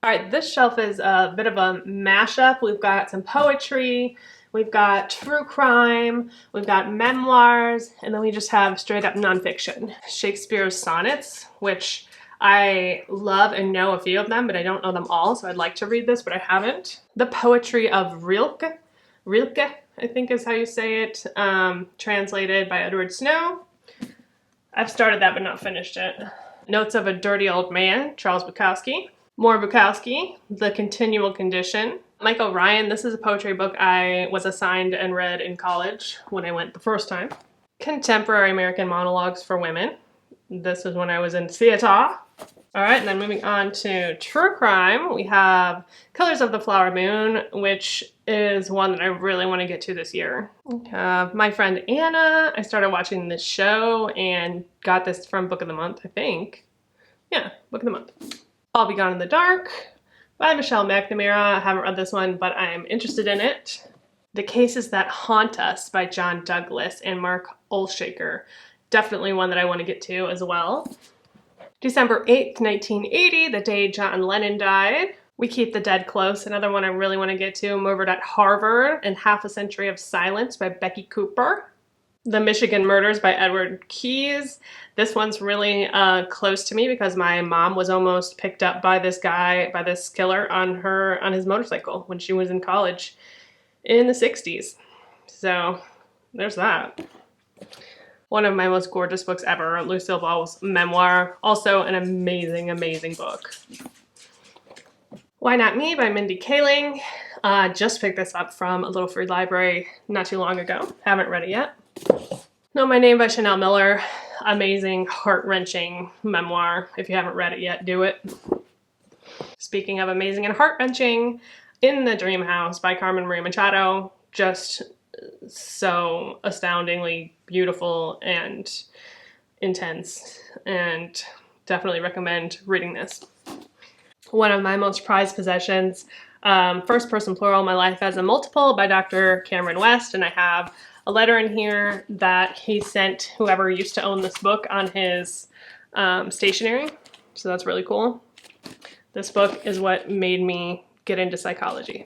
Alright, this shelf is a bit of a mashup. We've got some poetry, we've got true crime, we've got memoirs, and then we just have straight up nonfiction. Shakespeare's sonnets, which I love and know a few of them, but I don't know them all, so I'd like to read this, but I haven't. The poetry of Rilke, I think is how you say it, translated by Edward Snow. I've started that but not finished it. Notes of a Dirty Old Man, Charles Bukowski. More Bukowski, The Continual Condition. Michael Ryan, this is a poetry book I was assigned and read in college when I went the first time. Contemporary American Monologues for Women. This is when I was in theater. Alright, and then moving on to true crime, we have Colors of the Flower Moon, which is one that I really want to get to this year. We have My Friend Anna. I started watching this show and got this from Book of the Month, I think. Yeah, Book of the Month. I'll Be Gone in the Dark by Michelle McNamara. I haven't read this one, but I'm interested in it. The Cases That Haunt Us by John Douglas and Mark Olshaker. Definitely one that I want to get to as well. December 8th, 1980, the day John Lennon died. We Keep the Dead Close, another one I really want to get to. Murdered at Harvard and Half a Century of Silence by Becky Cooper. The Michigan Murders by Edward Keyes. This one's really close to me because my mom was almost picked up by this guy, by this killer on his motorcycle when she was in college in the 60s. So there's that. One of my most gorgeous books ever, Lucille Ball's memoir. Also an amazing, amazing book. Why Not Me by Mindy Kaling. Just picked this up from a little free library not too long ago. Haven't read it yet. Know My Name by Chanel Miller. Amazing, heart-wrenching memoir. If you haven't read it yet, do it. Speaking of amazing and heart-wrenching, In the Dream House by Carmen Maria Machado. Just so astoundingly beautiful and intense, and definitely recommend reading this. One of my most prized possessions, First Person Plural, My Life as a Multiple by Dr. Cameron West, and I have a letter in here that he sent whoever used to own this book on his stationery, so that's really cool. This book is what made me get into psychology.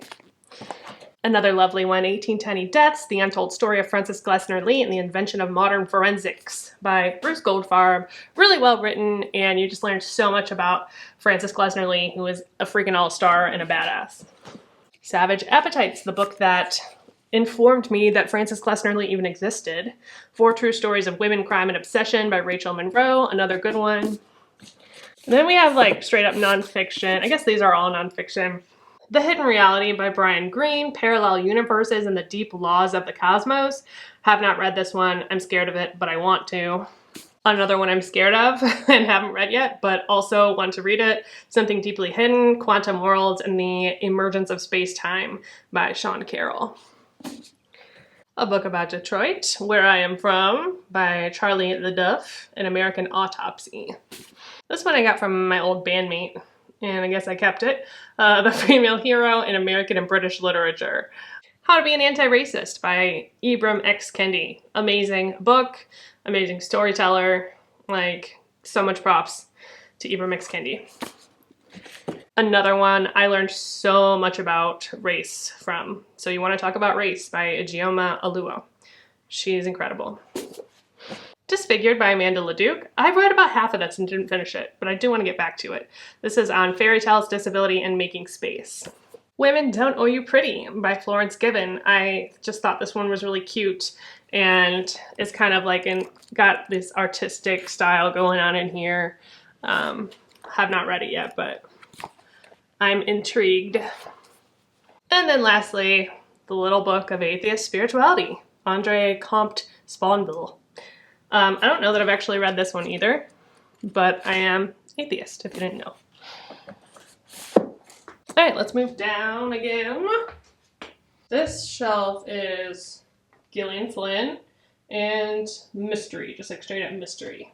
Another lovely one, 1810 Deaths, The Untold Story of Francis Glessner Lee and the Invention of Modern Forensics by Bruce Goldfarb. Really well written, and you just learn so much about Francis Glessner Lee, who is a freaking all-star and a badass. Savage Appetites, the book that informed me that Francis Glessner Lee even existed. 4 True Stories of Women, Crime, and Obsession by Rachel Monroe, another good one. And then we have like straight up nonfiction. I guess these are all nonfiction. The Hidden Reality by Brian Greene, Parallel Universes and the Deep Laws of the Cosmos. Have not read this one. I'm scared of it, but I want to. Another one I'm scared of and haven't read yet, but also want to read it. Something Deeply Hidden, Quantum Worlds and the Emergence of Space-Time by Sean Carroll. A book about Detroit, Where I Am From by Charlie LeDuff, An American Autopsy. This one I got from my old bandmate, and I guess I kept it. The Female Hero in American and British Literature. How to Be an Anti-Racist by Ibram X. Kendi. Amazing book, amazing storyteller, like so much props to Ibram X. Kendi. Another one I learned so much about race from. So You Want to Talk About Race by Ijeoma Oluo. She's incredible. Disfigured by Amanda Leduc. I read about half of this and didn't finish it, but I do want to get back to it. This is on fairy tales, disability, and making space. Women Don't Owe You Pretty by Florence Given. I just thought this one was really cute, and it's kind of like got this artistic style going on in here. Have not read it yet, but I'm intrigued. And then lastly, The Little Book of Atheist Spirituality, Andre Comte Sponville. I don't know that I've actually read this one either, but I am atheist, if you didn't know. All right, let's move down again. This shelf is Gillian Flynn and mystery, just like straight up mystery.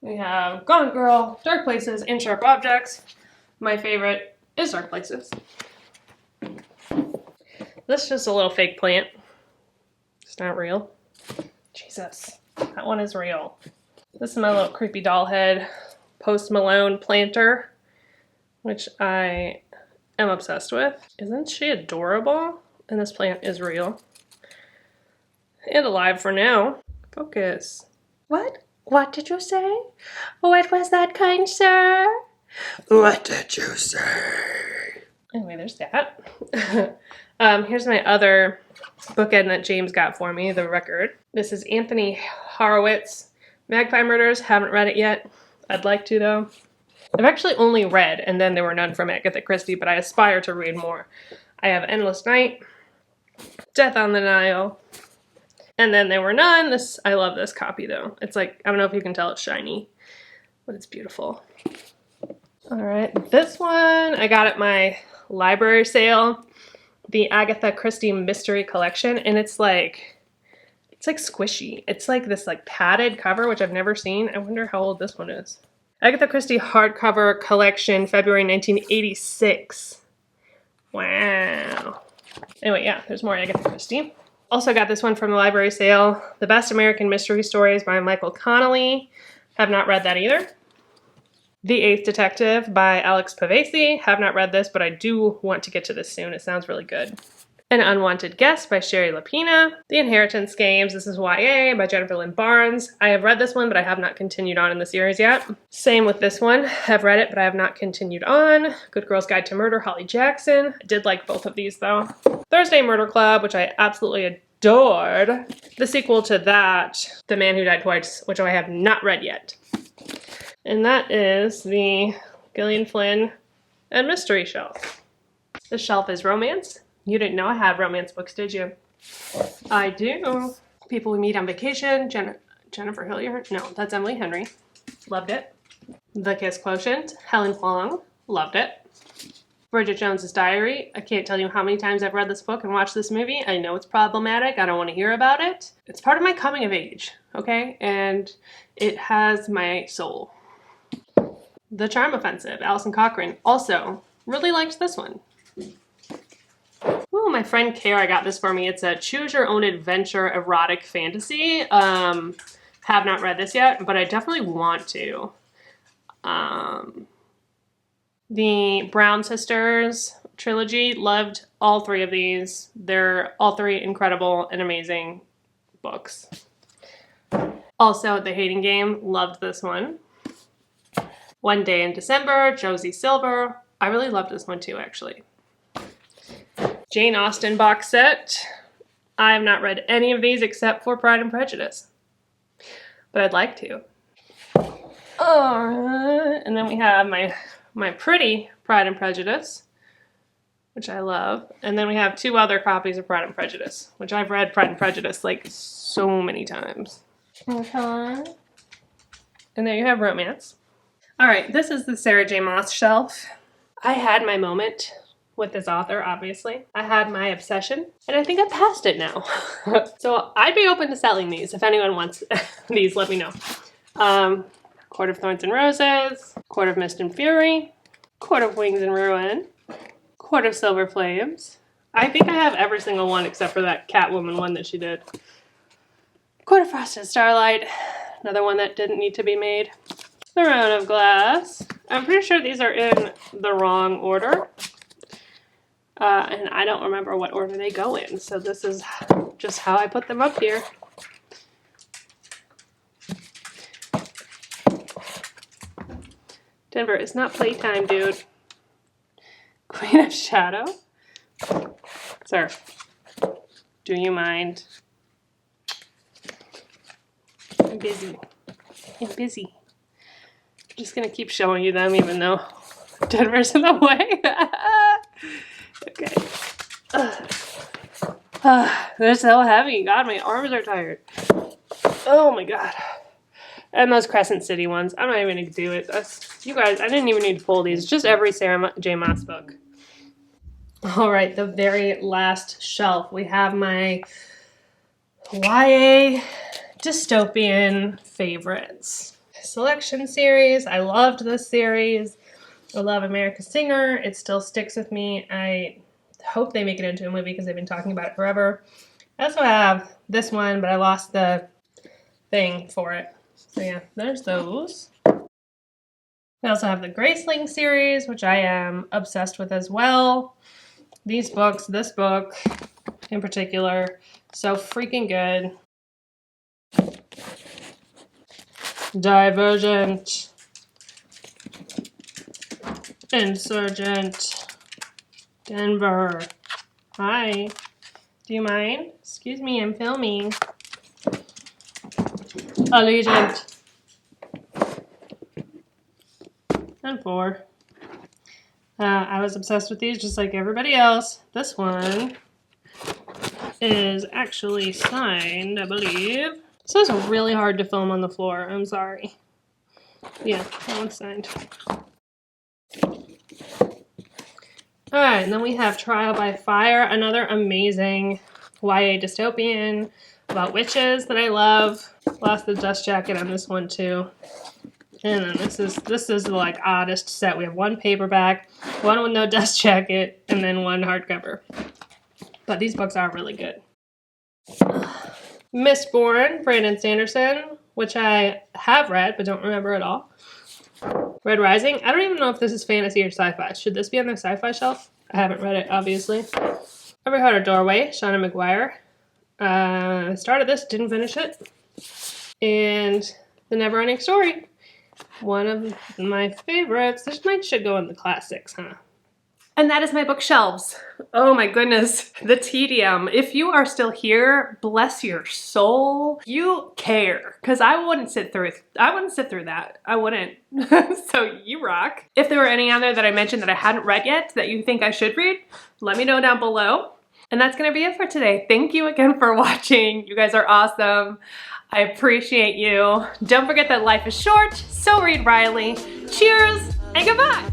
We have Gone Girl, Dark Places, and Sharp Objects. My favorite is Dark Places. This is just a little fake plant. It's not real. Jesus, that one is real. This is my little creepy doll head Post Malone planter, which I am obsessed with. Isn't she adorable? And this plant is real. And alive for now. Focus. What? What did you say? What was that, kind sir? What did you say? Anyway, there's that. Here's my other bookend that James got for me, The Record. This is Anthony Horowitz, Magpie Murders. Haven't read it yet. I'd like to, though. I've actually only read And Then There Were None from Agatha Christie, but I aspire to read more. I have Endless Night, Death on the Nile, And Then There Were None. I love this copy, though. It's like, I don't know if you can tell, it's shiny, but it's beautiful. All right, this one I got at my library sale, the Agatha Christie Mystery Collection, and it's like squishy. It's like this like padded cover, which I've never seen. I wonder how old this one is. Agatha Christie hardcover collection, February 1986. Wow. Anyway, yeah, there's more Agatha Christie. Also got this one from the library sale, The Best American Mystery Stories by Michael Connelly. Have not read that either. The Eighth Detective by Alex Pavesi. Have not read this, but I do want to get to this soon. It sounds really good. An Unwanted Guest by Sherry Lapina. The Inheritance Games. This is YA by Jennifer Lynn Barnes. I have read this one, but I have not continued on in the series yet. Same with this one. I've read it, but I have not continued on. Good Girl's Guide to Murder, Holly Jackson. I did like both of these, though. Thursday Murder Club, which I absolutely adored. The sequel to that, The Man Who Died Twice, which I have not read yet. And that is the Gillian Flynn and Mystery Shelf. This shelf is romance. You didn't know I had romance books, did you? I do. People We Meet on Vacation, Jennifer Hilliard. No, that's Emily Henry. Loved it. The Kiss Quotient, Helen Huang. Loved it. Bridget Jones's Diary. I can't tell you how many times I've read this book and watched this movie. I know it's problematic. I don't want to hear about it. It's part of my coming of age, okay? And it has my soul. The Charm Offensive, Alison Cochrane. Also, really liked this one. Oh, my friend Kara got this for me. It's a choose your own adventure erotic fantasy. Have not read this yet, but I definitely want to. The Brown Sisters trilogy, loved all three of these. They're all three incredible and amazing books. Also, The Hating Game, loved this one. One Day in December, Josie Silver. I really loved this one too, actually. Jane Austen box set. I have not read any of these except for Pride and Prejudice, but I'd like to. Alright, and then we have my pretty Pride and Prejudice, which I love. And then we have two other copies of Pride and Prejudice, which I've read Pride and Prejudice like so many times. Okay. And there you have romance. Alright, this is the Sarah J. Maas shelf. I had my moment with this author, obviously. I had my obsession, and I think I passed it now. So I'd be open to selling these. If anyone wants these, let me know. Court of Thorns and Roses, Court of Mist and Fury, Court of Wings and Ruin, Court of Silver Flames. I think I have every single one except for that Catwoman one that she did. Court of Frost and Starlight, another one that didn't need to be made. Throne of Glass. I'm pretty sure these are in the wrong order. And I don't remember what order they go in, so this is just how I put them up here. Denver, it's not playtime, dude. Queen of Shadow, Sir, do you mind? I'm busy. I'm busy. I'm just gonna keep showing you them even though Denver's in the way. Okay. They're so heavy. God, my arms are tired. Oh my god. And those Crescent City ones. I'm not even gonna do it. You guys, I didn't even need to pull these. Just every Sarah J. Maas book. Alright, the very last shelf. We have my YA Dystopian favorites. Selection series. I loved this series. I love America's Singer. It still sticks with me. I hope they make it into a movie because they've been talking about it forever. I also have this one, but I lost the thing for it. So yeah, there's those. I also have the Graceling series, which I am obsessed with as well. These books, this book in particular, so freaking good. Divergent. Insurgent. Denver. Hi. Do you mind? Excuse me, I'm filming. Allegiant. And 4. I was obsessed with these just like everybody else. This one is actually signed, I believe. This is really hard to film on the floor. I'm sorry. Yeah, that one's signed. Alright, and then we have Trial by Fire, another amazing YA dystopian about witches that I love. Lost the dust jacket on this one too. And then this is the like oddest set. We have one paperback, one with no dust jacket, and then one hardcover. But these books are really good. Mistborn, Brandon Sanderson, which I have read but don't remember at all. Red Rising. I don't even know if this is fantasy or sci-fi. Should this be on the sci-fi shelf? I haven't read it, obviously. Every Heart a Doorway, Shauna Maguire. I started this, didn't finish it. And The Neverending Story. One of my favorites. This should go in the classics, huh? And that is my bookshelves. Oh my goodness, the tedium. If you are still here, bless your soul. You care, because I wouldn't sit through that. I wouldn't. So you rock. If there were any on there that I mentioned that I hadn't read yet that you think I should read, let me know down below. And that's gonna be it for today. Thank you again for watching. You guys are awesome. I appreciate you. Don't forget that life is short, so read Riley. Cheers and goodbye.